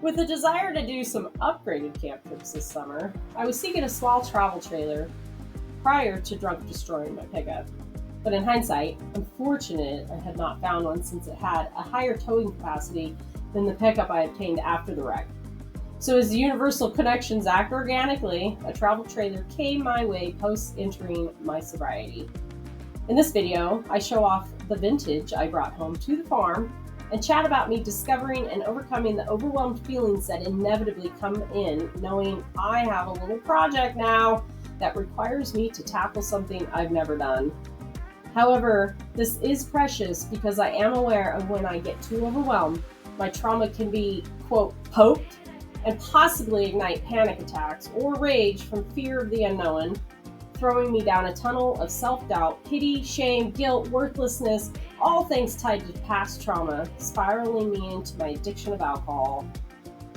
With a desire to do some upgraded camp trips this summer, I was seeking a small travel trailer prior to drunk destroying my pickup. But in hindsight, I'm fortunate I had not found one since it had a higher towing capacity than the pickup I obtained after the wreck. So as the universal connections act organically, a travel trailer came my way post entering my sobriety. In this video, I show off the vintage I brought home to the farm and chat about me discovering and overcoming the overwhelmed feelings that inevitably come in knowing I have a little project now that requires me to tackle something I've never done. However, this is precious because I am aware of when I get too overwhelmed, my trauma can be, quote, poked and possibly ignite panic attacks or rage from fear of the unknown, throwing me down a tunnel of self-doubt, pity, shame, guilt, worthlessness, all things tied to past trauma, spiraling me into my addiction of alcohol.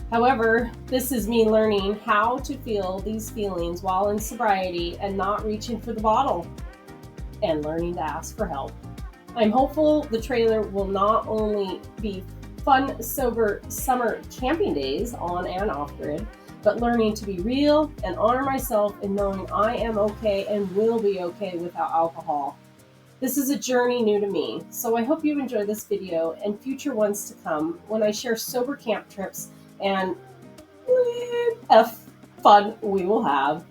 However, this is me learning how to feel these feelings while in sobriety and not reaching for the bottle, and learning to ask for help. I'm hopeful the trailer will not only be fun, sober summer camping days on and off-grid, but learning to be real and honor myself in knowing I am okay and will be okay without alcohol. This is a journey new to me, so I hope you enjoy this video and future ones to come when I share sober camp trips and fun we will have.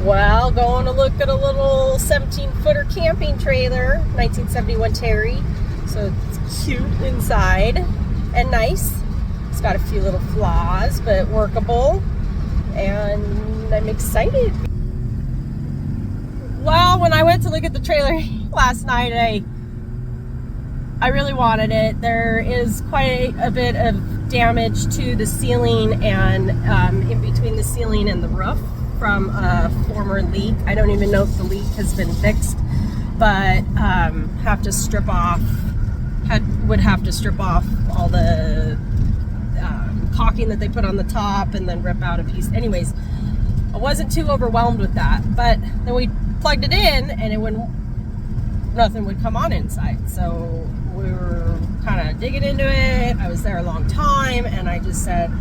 Well, going to look at a little 17-footer camping trailer, 1971 Terry. So it's cute inside and nice. It's got a few little flaws, but workable. And I'm excited. Well, when I went to look at the trailer last night, I really wanted it. There is quite a bit of damage to the ceiling and in between the ceiling and the roof from a former leak. I don't even know if the leak has been fixed, but would have to strip off all the caulking that they put on the top and then rip out a piece. Anyways, I wasn't too overwhelmed with that, but then we plugged it in and nothing would come on inside. So we were kind of digging into it. I was there a long time and I just said,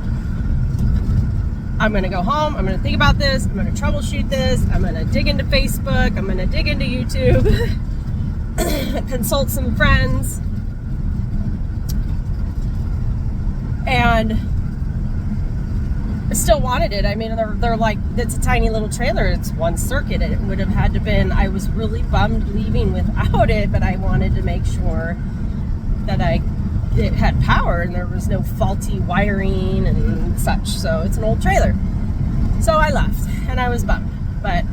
I'm going to go home, I'm going to think about this, I'm going to troubleshoot this, I'm going to dig into Facebook, I'm going to dig into YouTube, consult some friends, and I still wanted it. I mean, they're like, it's a tiny little trailer, it's one circuit. It would have had to been, I was really bummed leaving without it, but I wanted to make sure that it had power and there was no faulty wiring and such. So it's an old trailer. So I left and I was bummed, but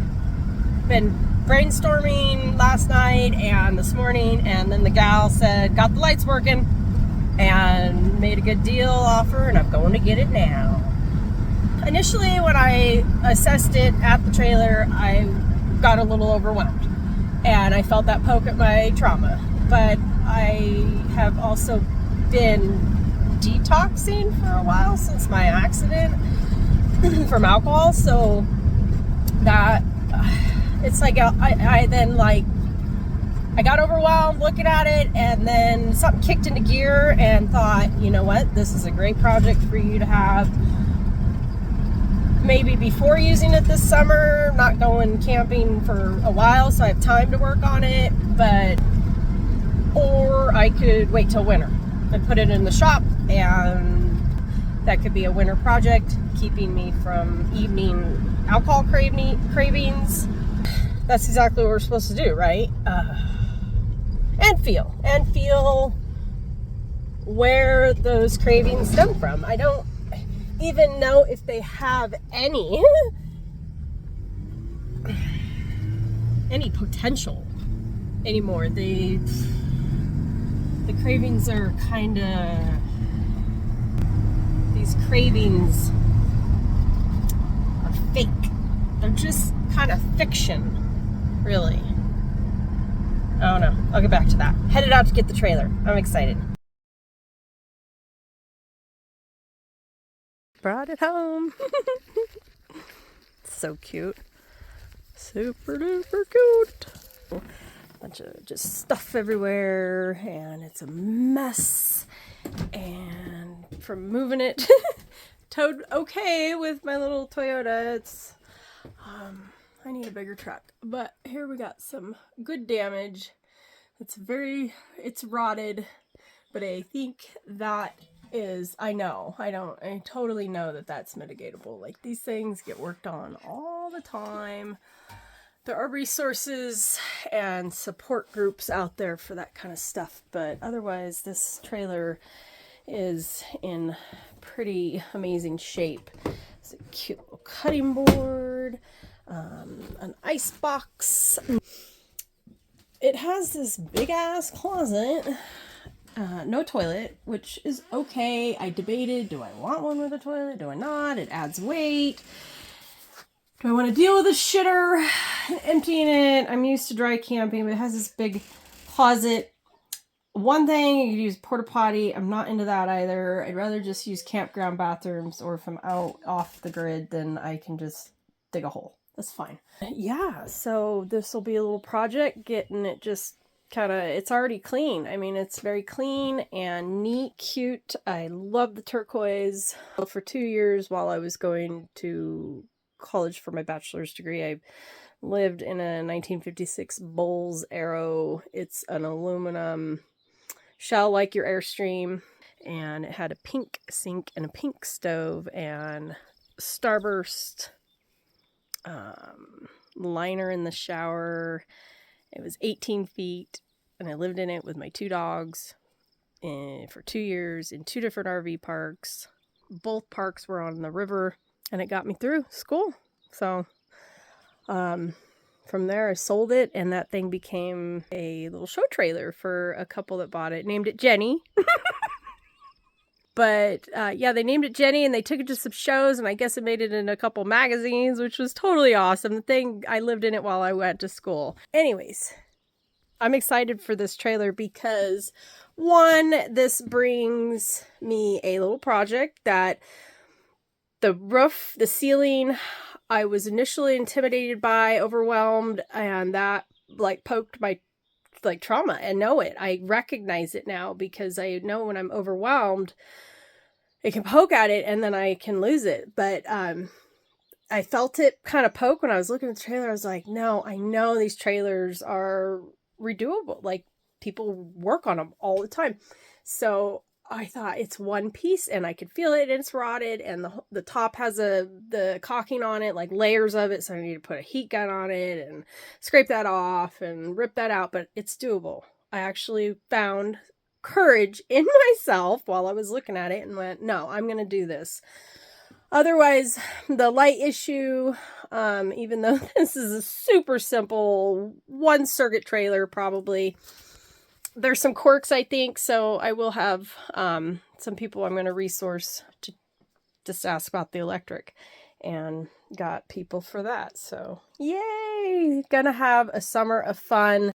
been brainstorming last night and this morning, and then the gal said, got the lights working and made a good deal offer, and I'm going to get it now. Initially, when I assessed it at the trailer, I got a little overwhelmed and I felt that poke at my trauma, but I have also been detoxing for a while since my accident from alcohol, so that it's like I then like I got overwhelmed looking at it, and then something kicked into gear and thought, you know what, this is a great project for you to have maybe before using it this summer. I'm not going camping for a while, so I have time to work on it, or I could wait till winter and put it in the shop, and that could be a winter project, keeping me from evening alcohol cravings. That's exactly what we're supposed to do, right? And feel where those cravings stem from. I don't even know if they have any potential anymore. The cravings are kind of, these cravings are fake. They're just kind of fiction, really. I don't know. I'll get back to that. Headed out to get the trailer. I'm excited. Brought it home. So cute. Super duper cute. Bunch of just stuff everywhere, and it's a mess. And from moving it, towed okay with my little Toyota. It's I need a bigger truck, but here we got some good damage. It's rotted, but I think that is, I totally know that that's mitigatable. Like, these things get worked on all the time. There are resources and support groups out there for that kind of stuff, but otherwise this trailer is in pretty amazing shape. It's a cute little cutting board, an ice box. It has this big ass closet, no toilet, which is okay. I debated, do I want one with a toilet? Do I not? It adds weight. Do I want to deal with a shitter and emptying it? I'm used to dry camping, but it has this big closet. One thing, you could use porta potty. I'm not into that either. I'd rather just use campground bathrooms, or if I'm out off the grid, then I can just dig a hole. That's fine. Yeah, so this will be a little project, getting it just kind of, it's already clean. I mean, it's very clean and neat, cute. I love the turquoise. For 2 years while I was going to college for my bachelor's degree, I lived in a 1956 Bowles Arrow. It's an aluminum shell like your Airstream, and it had a pink sink and a pink stove and starburst liner in the shower. It was 18 feet, and I lived in it with my 2 dogs for 2 years in 2 different RV parks. Both parks were on the river, and it got me through school. So from there I sold it, and that thing became a little show trailer for a couple that bought it. Named it Jenny. But yeah, they named it Jenny, and they took it to some shows, and I guess it made it in a couple magazines, which was totally awesome. The thing, I lived in it while I went to school. Anyways, I'm excited for this trailer because, one, this brings me a little project that the roof, the ceiling, I was initially intimidated by, overwhelmed, and that like poked my trauma, and I recognize it now, because I know when I'm overwhelmed, it can poke at it and then I can lose it. But I felt it kind of poke when I was looking at the trailer. I was like, no, I know these trailers are redoable. Like, people work on them all the time. So I thought, it's one piece and I could feel it, and it's rotted, and the top has the caulking on it, like layers of it, so I need to put a heat gun on it and scrape that off and rip that out, but it's doable. I actually found courage in myself while I was looking at it and went, no, I'm gonna do this. Otherwise, the light issue, even though this is a super simple 1 circuit trailer, probably there's some quirks, I think, so I will have some people I'm going to resource to just ask about the electric, and got people for that. So yay! Gonna have a summer of fun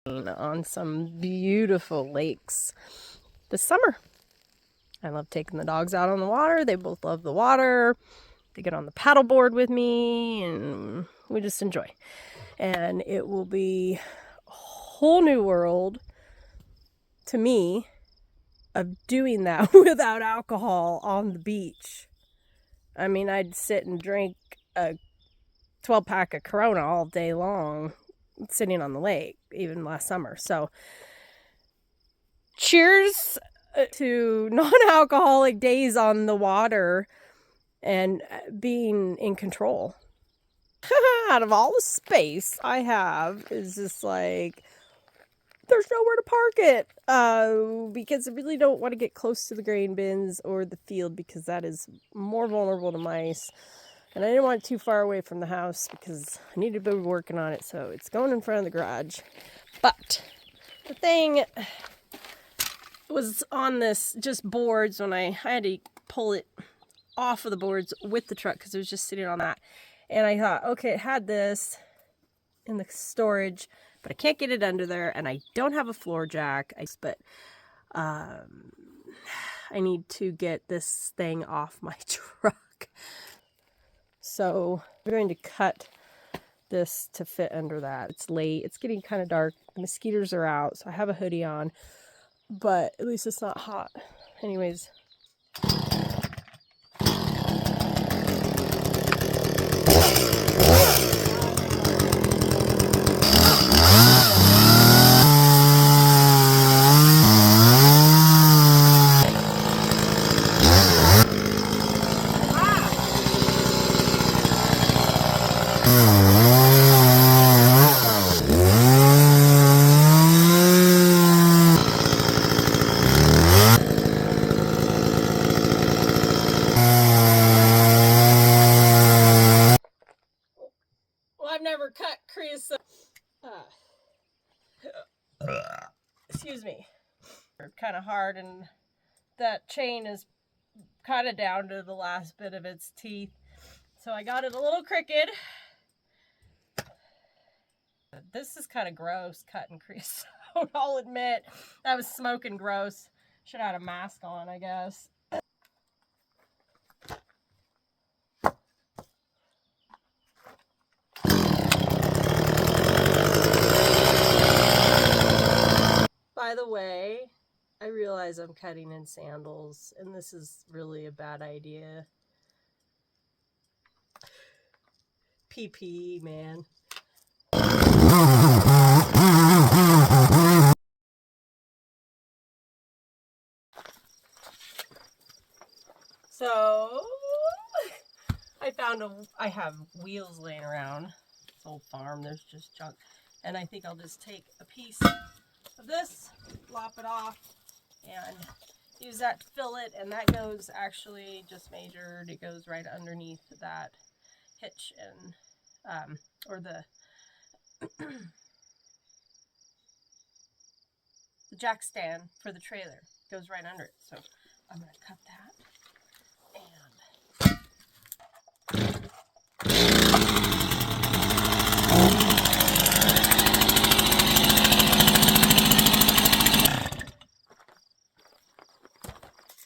on some beautiful lakes this summer. I love taking the dogs out on the water. They both love the water. They get on the paddleboard with me, and we just enjoy. And it will be whole new world to me of doing that without alcohol on the beach. I mean, I'd sit and drink a 12-pack of Corona all day long sitting on the lake, even last summer. So cheers to non-alcoholic days on the water and being in control. Out of all the space I have, is just like, there's nowhere to park it, because I really don't want to get close to the grain bins or the field, because that is more vulnerable to mice, and I didn't want it too far away from the house because I need to be working on it, so it's going in front of the garage. But the thing was on this just boards, when I had to pull it off of the boards with the truck because it was just sitting on that. And I thought, okay, it had this, in the storage, but I can't get it under there, and I don't have a floor jack. But I need to get this thing off my truck. So I'm going to cut this to fit under that. It's late. It's getting kind of dark. The mosquitoes are out, so I have a hoodie on, but at least it's not hot. Anyways. I've never cut creosote. Excuse me. They're kind of hard, and that chain is kind of down to the last bit of its teeth. So I got it a little crooked. This is kind of gross, cutting creosote. I'll admit. That was smoking gross. Should have had a mask on, I guess. By the way, I realize I'm cutting in sandals, and this is really a bad idea. PP, man. So, I have wheels laying around. This old farm, there's just junk. And I think I'll just take a piece of this, lop it off, and use that to fill it. And that goes actually just measured. It goes right underneath that hitch and, or the, the jack stand for the trailer. It goes right under it. So I'm going to cut that.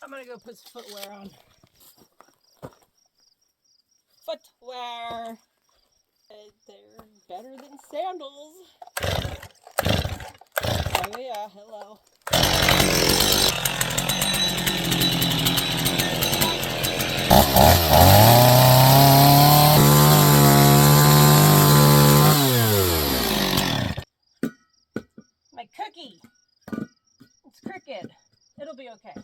I'm gonna go put some footwear on. Footwear. They're better than sandals. Oh yeah, hello. My cookie. It's crooked. It'll be okay.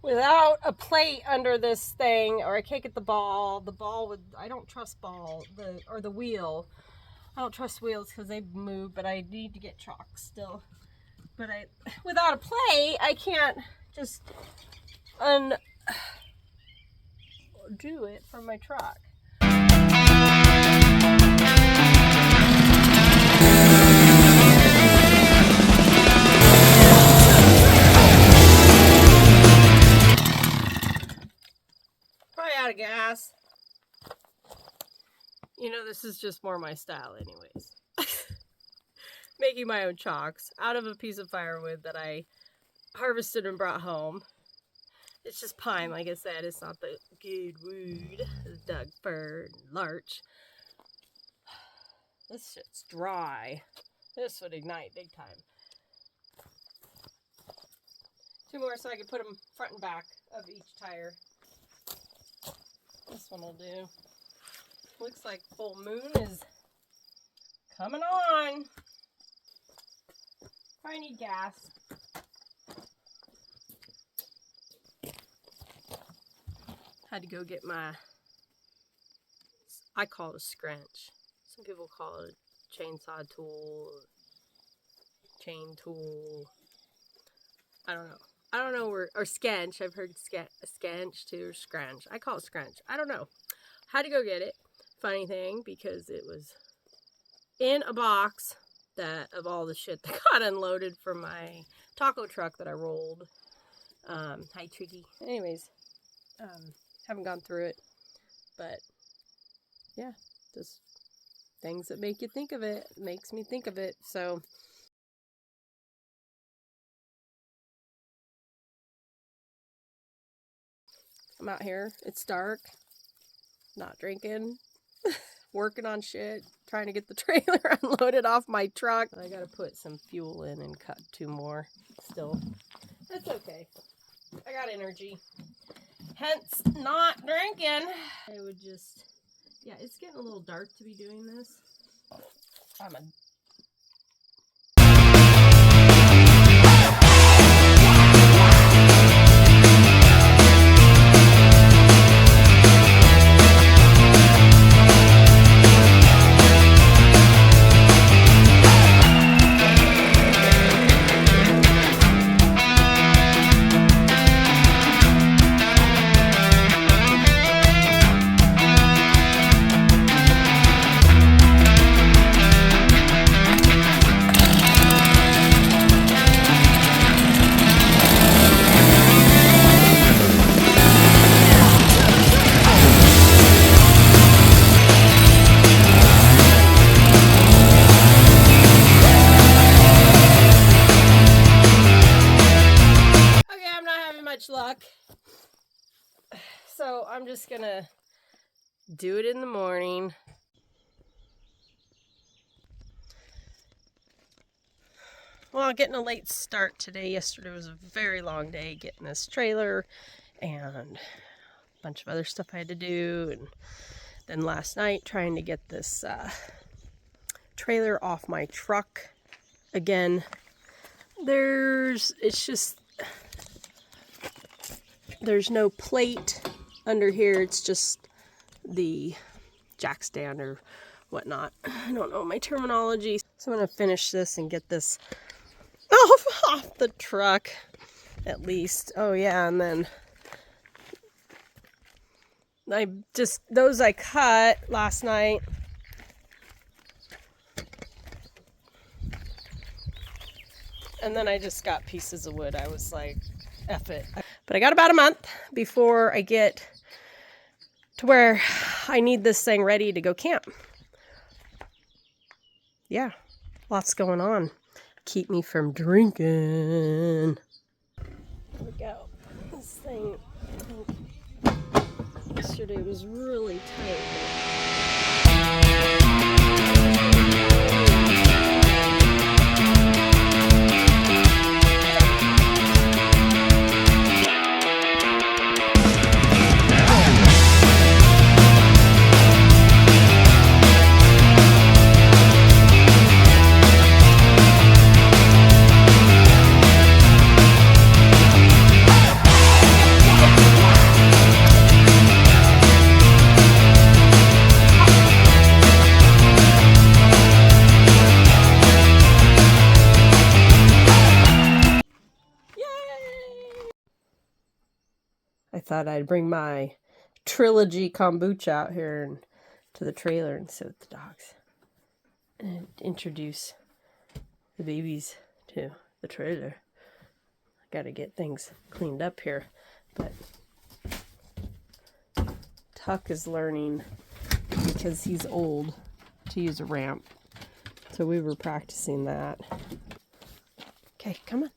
Without a plate under this thing, or I can't get the ball would, I don't trust the wheel. I don't trust wheels because they move, but I need to get chalk still. But without a plate, I can't just undo it from my truck. Probably out of gas. You know, this is just more my style anyways. Making my own chalks out of a piece of firewood that I harvested and brought home. It's just pine, like I said. It's not the good wood, the Doug fir and larch. This shit's dry. This would ignite big time. 2 more so I can put them front and back of each tire. This one will do. Looks like full moon is coming on. Probably need gas. Had to go get my, I call it a scrunch. Some people call it a chainsaw tool, chain tool. I don't know. I don't know where, or skench. I've heard skench too, or scrunch. I call it scrunch. I don't know. Had to go get it. Funny thing, because it was in a box that of all the shit that got unloaded from my taco truck that I rolled. Hi, Tricky. Anyways, haven't gone through it, but yeah, just things that make you think of it. Makes me think of it. So I'm out here. It's dark. Not drinking. Working on shit. Trying to get the trailer unloaded off my truck. I gotta put some fuel in and cut 2 more still. That's okay. I got energy. Hence, not drinking. I would just... Yeah, it's getting a little dark to be doing this. I'm a... luck. So I'm just gonna do it in the morning. Well, getting a late start today. Yesterday was a very long day getting this trailer and a bunch of other stuff I had to do, and then last night trying to get this trailer off my truck again. There's no plate under here. It's just the jack stand or whatnot. I don't know my terminology. So I'm going to finish this and get this off the truck at least. Oh yeah, and then those I cut last night. And then I just got pieces of wood. I was like, F it. But I got about a month before I get to where I need this thing ready to go camp. Yeah, lots going on. Keep me from drinking. There we go. This thing, I think yesterday was really tight. I thought I'd bring my trilogy kombucha out here and to the trailer and sit with the dogs and introduce the babies to the trailer. I gotta get things cleaned up here, but Tuck is learning, because he's old, to use a ramp. So we were practicing that. Okay, come on.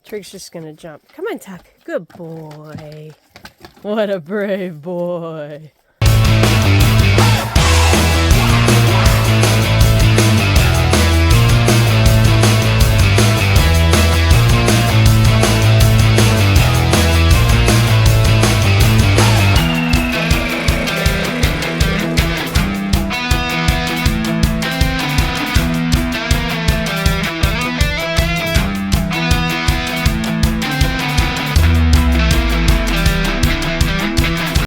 Trig's just gonna jump. Come on, Tuck. Good boy. What a brave boy.